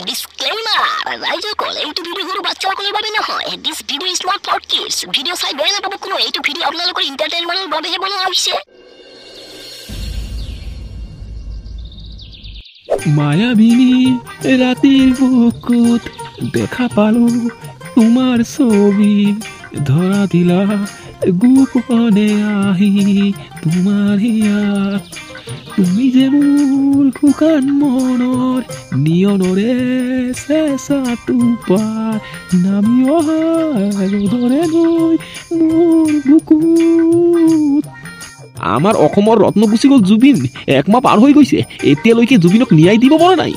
Disclaimer! ৰাইজো কল এইটো video সৰু বাচ্চাসকলৰ বাবে নহয়। This video is not for kids. Video চাই বেয়া নাপাব কোনো। এইটো ভিডিও আপোনালোকৰ এন্টাৰটেইনমেন্টৰ বাবেহে বনোৱা হৈছে। মায়াবিনী ৰাতেৰ বুকুত দেখা পালো তোমাৰ ছবি, ধৰা দিলা গোপনে আহি তোমাৰ হিয়াত। তুমি যে মোৰ শুকান মনৰ নিয়নৰে চেঁচা টোপাৰ নামি অহা ৰ'দৰে গৈ মোৰ বুকুত। আমাৰ অসমৰ ৰত্ন গুচি গ'ল জুবিন, একমাহ পাৰ হৈ গৈছে, এতিয়ালৈকে জুবিনক ন্যায় দিব পৰা নাই।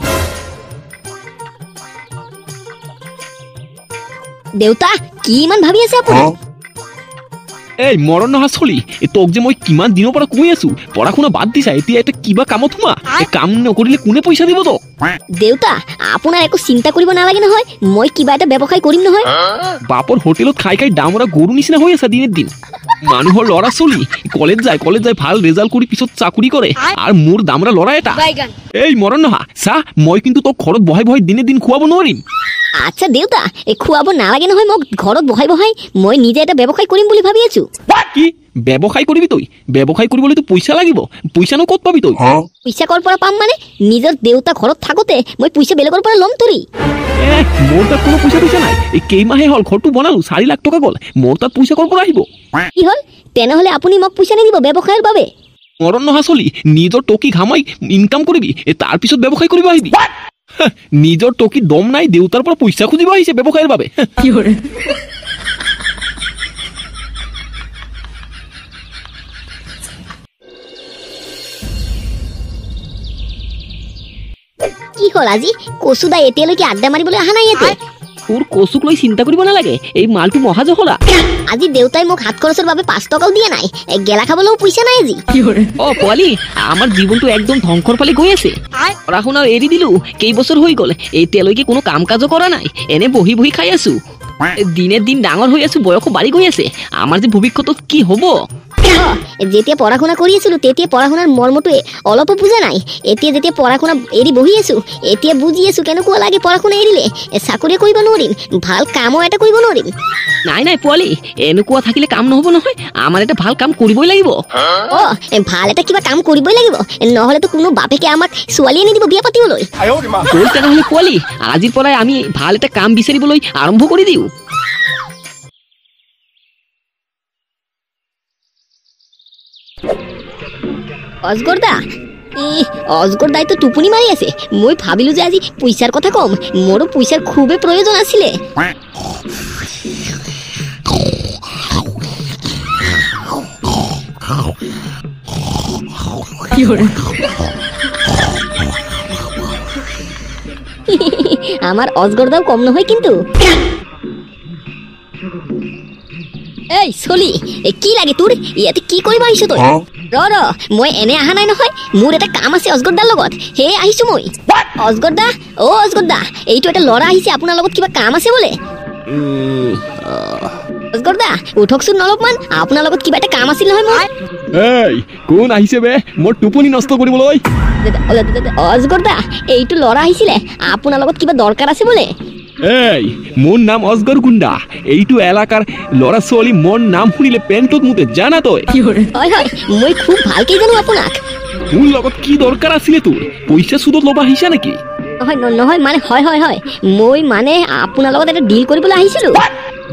দেউতা কি ইমান ভাবি আছে আপুনি? এই মৰণ নহা চলি, তোক যে মই কিমান দিনৰ পৰা কৈ আছো পঢ়া শুনা বাদ দিছা, এতিয়া এটা কিবা কামত সোমা। কাম নকৰিলে কোনে পইচা দিব তোক? দেউতা আপোনাৰ একো চিন্তা কৰিব নালাগে নহয়, মই কিবা এটা ব্যৱসায় কৰিম নহয়। বাপৰ হোটেলত খাই খাই ডামৰা গৰু নিচিনা হৈ আছে দিনেৰ দিন। মানুহৰ ল'ৰা চলি কলেজ যায় ভাল ৰেজাল্ট কৰি পিছত চাকৰি কৰে, আৰু মোৰ দামৰা ল'ৰা এটা। এই মৰণ নহা চা, মই কিন্তু তোক ঘৰত বহাই বহাই দিনে দিন খুৱাব নোৱাৰিম। আচ্ছা দেউতা খুৱাব নালাগে নহয় মোক, ঘৰত বহাই বহাই মই নিজে এটা ব্যৱসায় কৰিম বুলি ভাবি আছো। কি ব্যৱসায় কৰিবি তই? ব্যৱসায় কৰিবলৈ তো পইচা লাগিব, পইচানো ক'ত পাবি তই? পইচা কৰ পৰা পাম মানে? নিজৰ দেউতা ঘৰত থাকোতে মই পইচা বেলেগৰ পৰা ল'ম তোৰি? মোৰ তাত কোনো পইচা নাই, এই কেইমাহে হ'ল ঘৰটো বনালো, 4 লাখ টকা গ'ল, মোৰ তাত পইচা ক'ৰ পৰা আহিব? কি হ'ল তেনেহলে আপুনি মোক পইচা নিদিব ব্যৱসায়ৰ বাবে? মৰণ নহা চলি, নিজৰ টকি ঘামাই ইনকাম কৰিবি, তাৰ পিছত ব্যৱসায় কৰিব আহিবি। নিজৰ টকি দম নাই, দেউতাৰ পৰা পইচা খুজিব আহিছে ব্যৱসায়ৰ বাবে। কি কৰে কি হ'ল আজি কচুদা এতিয়ালৈকে আড্ডা মাৰিবলৈ অহা নাই ইয়াতে? তোৰ কচুক লৈ চিন্তা কৰিব নালাগে, এই মালটো মহাজহলা। আজি দেউতাই মোক হাত খৰচৰ বাবে 5 টকাও দিয়া নাই, গেলা খাবলৈও পইচা নাই আজি। অ পোৱালি, আমাৰ জীৱনটো একদম ধ্বংসৰ ফালে গৈ আছে। পঢ়া শুনা এৰি দিলো, কেইবছৰ হৈ গ'ল, এতিয়ালৈকে কোনো কাম কাজো কৰা নাই, এনে বহি বহি খাই আছো। দিনে দিন ডাঙৰ হৈ আছো, বয়সো বাঢ়ি গৈ আছে, আমাৰ যে ভৱিষ্যতত কি হ'ব? যেতিয়া পঢ়া শুনা কৰি আছিলো তেতিয়া পঢ়া শুনাৰ মৰ্মটো অলপো বুজা নাই, এতিয়া যেতিয়া পঢ়া শুনা এৰি বহি আছো এতিয়া বুজি আছো কেনেকুৱা লাগে পঢ়া শুনা এৰিলে। চাকৰি কৰিব নোৱাৰিম, ভাল কামো এটা কৰিব নোৱাৰিম। নাই পোৱালি, এনেকুৱা থাকিলে কাম নহ'ব নহয়, আমাৰ এটা ভাল কাম কৰিবই লাগিব। ভাল এটা কিবা কাম কৰিবই লাগিব, নহ'লেতো কোনো বাপেকে আমাক ছোৱালী আনি দিব বিয়া পাতিবলৈ। তেনেহ'লে পোৱালি, আজিৰ পৰাই আমি ভাল এটা কাম বিচাৰিবলৈ আৰম্ভ কৰি দিওঁ। অজগৰদা, অজগৰদাই তো টোপনি মাৰি আছে, মই ভাবিলো যে আজি পইচাৰ কথা কম, মোৰো পইচাৰ খুবেই প্ৰয়োজন আছিলে। আমাৰ অজগৰদাও কম নহয় কিন্তু। এই চলি কি লাগে তোৰ? ইয়াতে কি কৰিব আহিছ তই? ৰ মই এনে অহা নাই নহয়, মোৰ এটা কাম আছে অজগৰদাৰ লগত, হে আহিছো মই। অজগৰদা, অজগৰদা, এইটো এটা ল'ৰা আহিছে, আপোনাৰ লগত কিবা কাম আছে বোলে? অজগৰদা উঠকচোন অলপমান, আপোনাৰ লগত কিবা এটা কাম আছিল নহয় মোৰ। এই কোন আহিছে বে মোৰ টোপনি নষ্ট কৰিবলৈ? অজগৰদা এইটো ল'ৰা আহিছিলে, আপোনাৰ লগত কিবা দৰকাৰ আছে বোলে? এই মোৰ নাম অজগৰ গুণ্ডা, এইটো এলাকাৰ ল'ৰা ছোৱালী মোৰ নাম শুনিলে পেণ্টত মুতে, জানা তই? হয় হয়, মই খুব ভালকৈ জানো আপোনাক। মোৰ লগত কি দৰকাৰ আছিলে তোৰ? পইচা সুদত ল'ব আহিছা নেকি? নহয় নহয় মানে হয় হয় হয়, মই মানে আপোনাৰ লগত এটা ডিল কৰিবলৈ আহিছিলো।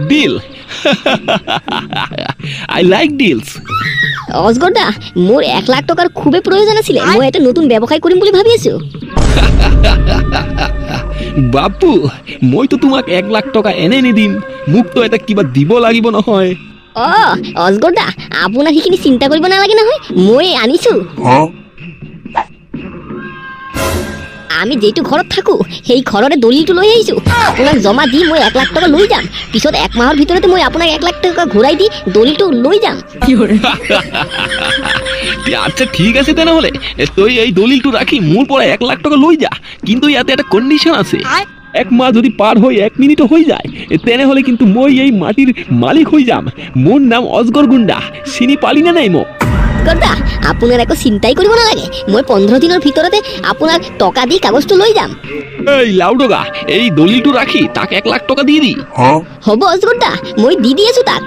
ডিল? আই লাইক ডিলছ। অজগৰদা মোৰ 1 লাখ টকাৰ খুবেই প্ৰয়োজন আছিলে, মই এটা নতুন ব্যৱসায় কৰিম বুলি ভাবি আছো। বাপু মইতো তোমাক 1 লাখ টকা এনে নিদিম, মোকতো এটা কিবা দিব লাগিব নহয়। অজগৰদা আপোনাৰ সেইখিনি চিন্তা কৰিব নালাগে নহয়, মই আনিছো। আমি যেইটো ঘৰত থাকো সেই ঘৰৰে দলিলটো লৈ আহিছো, আপোনাক জমা দি মই 1 লাখ টকা লৈ যাম, পিছত 1 মাহৰ ভিতৰতে মই আপোনাক 1 লাখ টকা ঘূৰাই দি দলিলটো লৈ যাম। আচ্ছা ঠিক আছে, তেনেহ'লে তই এই দলিলটো ৰাখি মোৰ পৰা 1 লাখ টকা লৈ যা, কিন্তু ইয়াতে এটা কণ্ডিশ্যন আছে। 1 মাহ যদি পাৰ হৈ 1 মিনিটো হৈ যায় তেনেহ'লে কিন্তু মই এই মাটিৰ মালিক হৈ যাম। মোৰ নাম অজগৰ গুণ্ডা, চিনি পালি নে নাই মোক? অস্কৰদা আপোনাৰ একো চিন্তাই কৰিব নালাগে মই 15 দিনৰ ভিতৰতে আপোনাৰ টকা দি কাগজটো লৈ যাম এই লাউডগা এই দলিলটো ৰাখি তাকে 1 লাখ টাকা দিয়ে দি হ'ব অস্কৰদা মই দি আছো তাক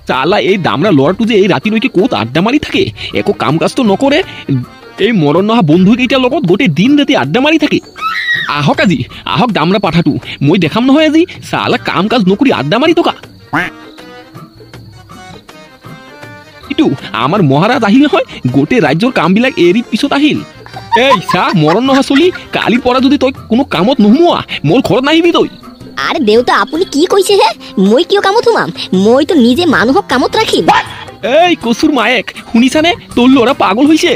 চালা এই দামৰা লড়াটু যে এই ৰাতিলৈকে ক'ত আড্ডা মাৰি থাকে একো কাম কাজ তো নকৰে এই মৰণ নহা বন্ধুকেইটাৰ লগত গোটেই দিন ৰাতি আড্ডা মাৰি থাকে আহক দামৰা পাঠাটো মই দেখাম নহয় আজি চালা কাম কাজ নকৰি আড্ডা মাৰি থকা ইটো আমাৰ মহাৰাজ আহিল নহয় গোটেই ৰাজ্যৰ কামবিলাক এৰি পিছত আহিল এই চা মৰণ নহা চলি কালিৰ পৰা যদি তই কোনো কামত নোহোৱা মোৰ ঘৰত নাহিবি তই আরে দেউতা আপুনি কি কইছে হে মই কিয় কামত সোমাম মই তো নিজে মানুহক কামত ৰাখিম এই কচুৰ মায়েক শুনিছানে তোৰ ল'ৰা পাগল হৈছে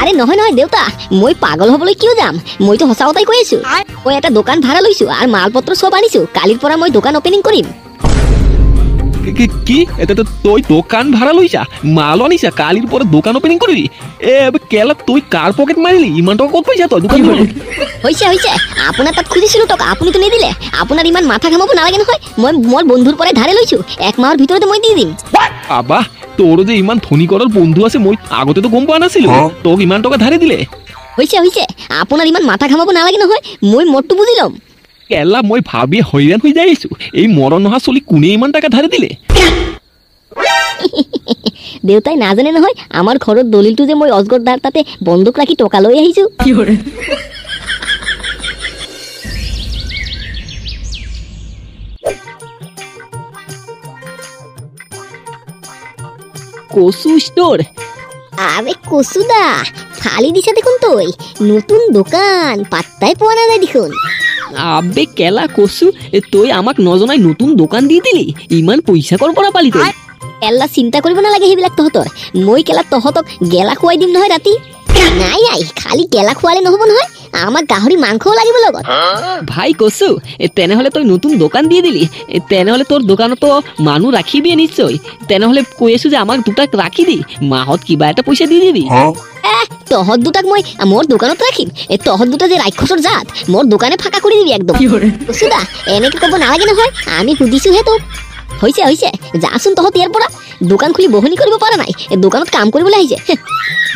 আরে নহয় নহয় দেউতা মই পাগল হবলৈ কিয় যাম মই তো সঁচা কথাই কৈ আছো মই এটা দোকান ভাড়া লৈছো আৰু মালপত্ৰ সব আনিছো কালিৰ পৰা মই দোকান ওপেনিং কৰিম কি এটা তই দোকান ভাড়া লৈছা মাল আনিছা কালিৰ পৰা দোকান ওপেনিং কৰিবি কেলা তই কাৰ পকেট মাৰিলি ইমান টকা ক'ত পাইছা তই দোকান হৈছে আপোনাৰ তাত খুজিছিলো টকা আপুনি তো নিদিলে আপোনাৰ ইমান মাথা ঘামাব নালাগে নহয় মই মোৰ বন্ধুৰ পৰা ধাৰে লৈছো 1 মাহৰ ভিতৰতে মই দি দিম বাবা তোৰ যে ইমান ধনী কৰাৰ বন্ধু আছে মই আগতেতো গম পোৱা নাছিলো তোক ইমান টকা ধাৰে দিলে হৈছে আপোনাৰ ইমান মাথা ঘামাব নালাগে নহয় মই মোৰটো বুজি ল'ম কেলা মই ভাবি হইৰাণ হৈ যাই আছো এই মৰণ নহা চলি কোনে ইমান টাকা ধাৰে দিলে দেউতাই নাজানে নহয় আমাৰ ঘৰৰ দলিলটো যে মই অজগৰদাৰ তাতে বন্ধক ৰাখি টকা লৈ আহিছো কচু স্টোৰ আৰে কচুদা ফালি দিছা দেখুন তুই নতুন দোকান পাত্তাই পোৱা নাযায় দেখোন আবে কেলা কচু তই আমাক নজনাই নতুন দোকান দি দিলি ইমান পইচা কৰ পৰা পালি তই কেলা চিন্তা কৰিব নালাগে সেইবিলাক তহঁতৰ মই কেলা তহঁতক গেলা খুৱাই দিম নহয় ৰাতি নাই খালি গেলা খুৱালে নহব নহয় আমাক গাহৰি মাংসও লাগিব লগত ভাই কচু তেনেহলে তই নতুন দোকান দিয়ে দিলি তেনেহলে তোৰ দোকানতো মানুহ ৰাখিবি নিশ্চয় তেনেহলে কৈ আছো যে আমাক দুটাক ৰাখি দি মাহত কিবা এটা পইচা দি দিবি তহঁত দুটাক মই মোৰ দোকানত ৰাখিম তহঁত দুটা যে ৰাক্ষসৰ জাত মোৰ দোকানে ফাঁকা কৰি দিবি একদম কচুদা এনেকে ক'ব নালাগে নহয় আমি সুধিছোহে তোক হৈছে যাচোন তহঁত ইয়াৰ পৰা দোকান খুলি বহনি কৰিব পৰা নাই দোকানত কাম কৰিবলৈ আহিছে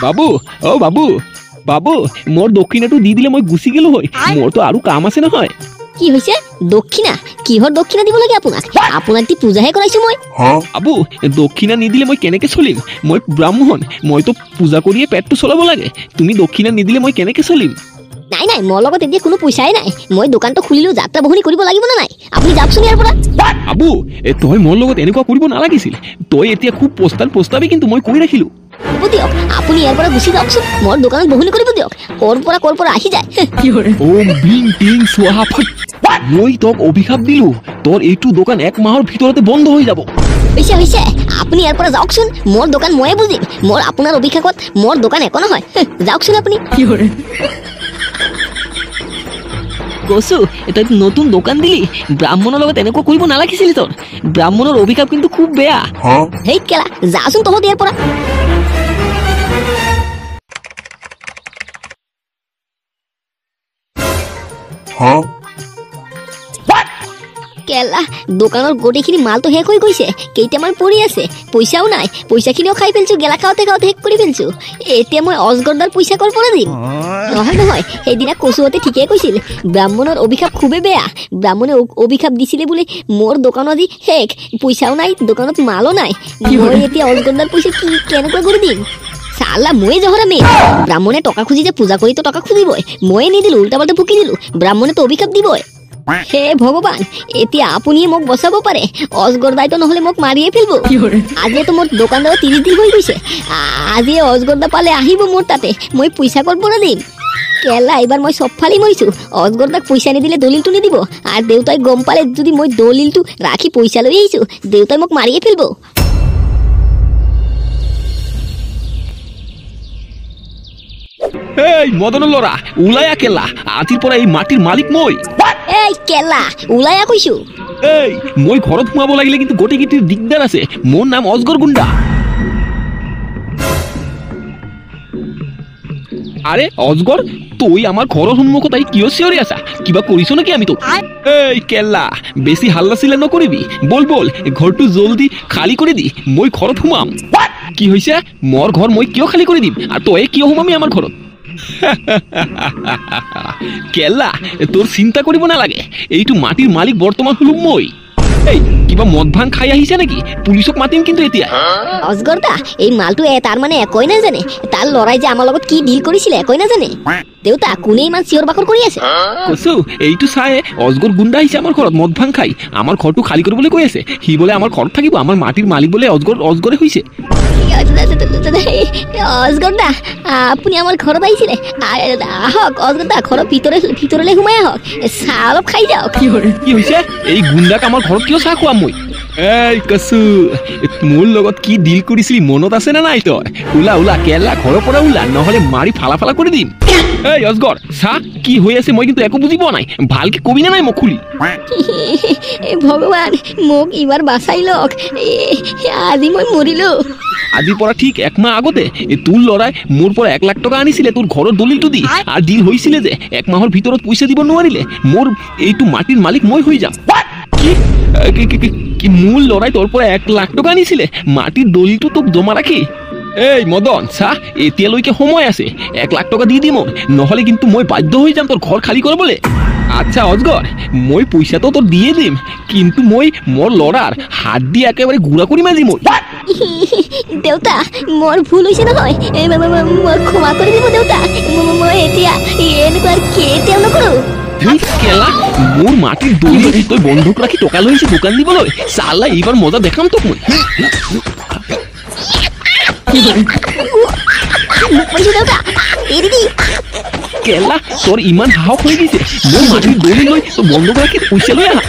বাবু অ বাবু মোৰ দক্ষিণাটো দি দিলে মই গুচি গেলো হয় মোৰতো আৰু কাম আছে নহয় কি হৈছে দক্ষিণা কিহৰ দক্ষিণা দিব লাগে আপোনাক দি পূজাহে কৰাইছো মই বাবু দক্ষিণা নিদিলে মই কেনেকে চলিম মই ব্ৰাহ্মণ মইতো পূজা কৰিয়ে পেটটো চলাব লাগে তুমি দক্ষিণা নিদিলে মই কেনেকে চলিম নাই মোৰ লগত এতিয়া কোনো পইচাই নাই মই দোকানটো খুলিলো যাত্ৰা বহনি কৰিব লাগিব না নাই আপুনি যাওকচোন ইয়াৰ পৰা বাবু তই মোৰ লগত এনেকুৱা কৰিব নালাগিছিল তই এতিয়া খুব প্ৰস্তাৱি কিন্তু মই কৈ ৰাখিলো হ'ব দিয়ক আপুনি ইয়াৰ পৰা গুচি যাওকচোন মোৰ দোকানত বহনি কৰিব দিয়ক ক'ৰ পৰা আহি যায় ওম বিং টিং সোহা ফট মই তোক অভিশাপ দিলো তোৰ এইটো দোকান 1 মাহৰ ভিতৰতে বন্ধ হৈ যাব হৈছে আপুনি ইয়াৰ পৰা যাওকচোন মোৰ দোকান ময়ে বুজিম মোৰ আপোনাৰ অভিশাপত মোৰ দোকান একো নহয় যাওকচোন আপুনি কচু তই নতুন দোকান দিলি ব্ৰাহ্মণৰ লগত এনেকুৱা কৰিব নালাগিছিল তোৰ ব্ৰাহ্মণৰ অভিশাপ কিন্তু খুব বেয়া হেই কেলা যাচোন তহঁত ইয়াৰ পৰা কেলা দোকানৰ গোটেইখিনি মালটো শেষ হৈ গৈছে কেইটামান পৰি আছে পইচাও নাই পইচাখিনিও খাই পেলছো গেলা খাওঁতে শেষ কৰি পেলছো এতিয়া মই অজগৰদাৰ পইচা কৰ পৰা দিম নহয় সেইদিনা কচুহঁতে ঠিকেই কৈছিল ব্ৰাহ্মণৰ অভিশাপ খুবেই বেয়া ব্ৰাহ্মণে অভিশাপ দিছিলে বোলে মোৰ দোকানত আজি শেষ পইচাও নাই দোকানত মালো নাই মই এতিয়া অজগৰদাৰ পইচা কেনেকৈ কৰি দিম চালা মই জহৰা মেয়ে ব্ৰাহ্মণে টকা খুজি যে পূজা কৰি তো টকা খুজিবই ময়ে নিদিলো উল্টা পাল্টা ফুকি দিলো ব্ৰাহ্মণে তো অভিশাপ দিবই হে ভগৱান এতিয়া আপুনিয়ে মোক বচাব পাৰে অজগৰদাইতো নহলে মোক মাৰিয়ে ফেলব আজি তো মোৰ দোকানদাৰ 30 দিন হৈ গৈছে আজি অজগৰদা পালে আহিব মোৰ তাতে মই পইচা কৰ পৰা দিম কেলা এবাৰ মই সব ফালি মৰিছো অজগৰদাক পইচা নিদিলে দলিলটো নিদিব আৰু দেউতাই গম পালে যদি মই দলিলটো ৰাখি পইচা লৈ আহিছো দেউতাই মোক মাৰিয়ে ফেলব এই মদনৰ ল'ৰা উলায়া কেলা আজিৰ পৰা এই মাটিৰ মালিক মই এই কেলা উলায়া কইছো এই মই ঘৰত সোমাব লাগিলে কিন্তু গোটেইকেইটিৰ দিগদাৰ আছে মোৰ নাম অজগৰ গুণ্ডা আৰে অজগৰ তুই আমাৰ ঘৰৰ সন্মুখত কিয় চিঞৰি আছা কিবা কৰিছ নেকি আমি তোক এই কেলা বেছি হাল্লা চিল্লা নকৰিবি বল বল ঘৰটো জলদি খালী কৰি দি মই ঘৰত সোমাম কি হৈছে মোৰ ঘৰ মই কিয় খালী কৰি দিম আৰু তই কিয় সোমামি আমাৰ ঘৰত কেলা তোৰ চিন্তা কৰিব নালাগে এইটো মাটিৰ মালিক বৰ্তমান হলো মই এই কিবা মদ ভাং খাই আহিছে নেকি পুলিচক মাতিম কিন্তু এতিয়া অজগৰ দা এই মালটো তাৰ মানে একোই নাজানে তাৰ লৰাই যে আমাৰ লগত কি ডিল কৰিছিলে একোই নাজানে দেউতা কোনে ইমান চিঞৰ বাখৰ কৰি আছে কৈছো এইটো চাই অজগৰ গুণ্ডা আহিছে আমাৰ ঘৰত মদ ভাং খাই আমাৰ ঘৰটো খালী কৰিবলৈ কৈ আছে সি বোলে আমাৰ ঘৰত থাকিব আমাৰ মাটিৰ মালিক বোলে অজগৰে হৈছে অজগৰ দা আপুনি আমাৰ ঘৰত আহিছিলে আহক অজগৰ দা ঘৰৰ ভিতৰলৈ সোমাই আহক চাহ অলপ খাই যাওক কি হৈছে এই গুণ্ডাক আমাৰ ঘৰত কিয় চাহ খুৱাম মই এই কচু মোৰ লগত কি ডিল কৰিছিলি মনত আছে নে নাই তই ওলা ওলা কেলা ঘৰৰ পৰা ওলা নহলে মাৰি ফালা ফালা কৰি দিম এই অজগৰ চাহ কি হৈ আছে মই কিন্তু একো বুজি পোৱা নাই ভালকে কবি নে নাই মোক খুলি ভগৱান মোক এইবাৰ বাচাই লওক আজি মই মৰিলো আজিৰ পৰা ঠিক একমাহ আগতে তোৰ ল'ৰাই মোৰ পৰা 1 লাখ টকা আনিছিলে তোৰ ঘৰৰ দলিলটো দি আৰু ডিল হৈছিলে যে 1 মাহৰ ভিতৰত পইচা দিব নোৱাৰিলে মোৰ এইটো মাটিৰ মালিক মই হৈ যাম কি মোৰ ল'ৰাই তোৰ পৰা 1 লাখ টকা আনিছিলে মাটিৰ দলিলটো তোক জমা ৰাখি এই মদন চা এতিয়ালৈকে সময় আছে 1 লাখ টকা দি দিম নহলে কিন্তু মই বাধ্য হৈ যাম তোৰ ঘৰ খালী কৰিবলৈ আচ্ছা অজগৰ মই পইচাটো তোৰ দিয়ে দিম কিন্তু মই মোৰ ল'ৰাৰ হাত দি একেবাৰে গুড়া কৰি মাজি মই দেউতা মোৰ ভুল হৈছে নহয় মই ক্ষমা কৰি দিব দেউতা মই এতিয়া এনেকুৱা কেতিয়াও নকৰো কেলা মোৰ মাটিৰ দলিল তই বন্ধক ৰাখি টকা লৈ আহিছে দোকান দিবলৈ চালা এইবাৰ মজা দেখাম তোক মই কেলা তোর ইমান সাহস হয়ে গেছে মোর মাটির দলিল লই তো বন্ধ করে কি পয়সা লই আহা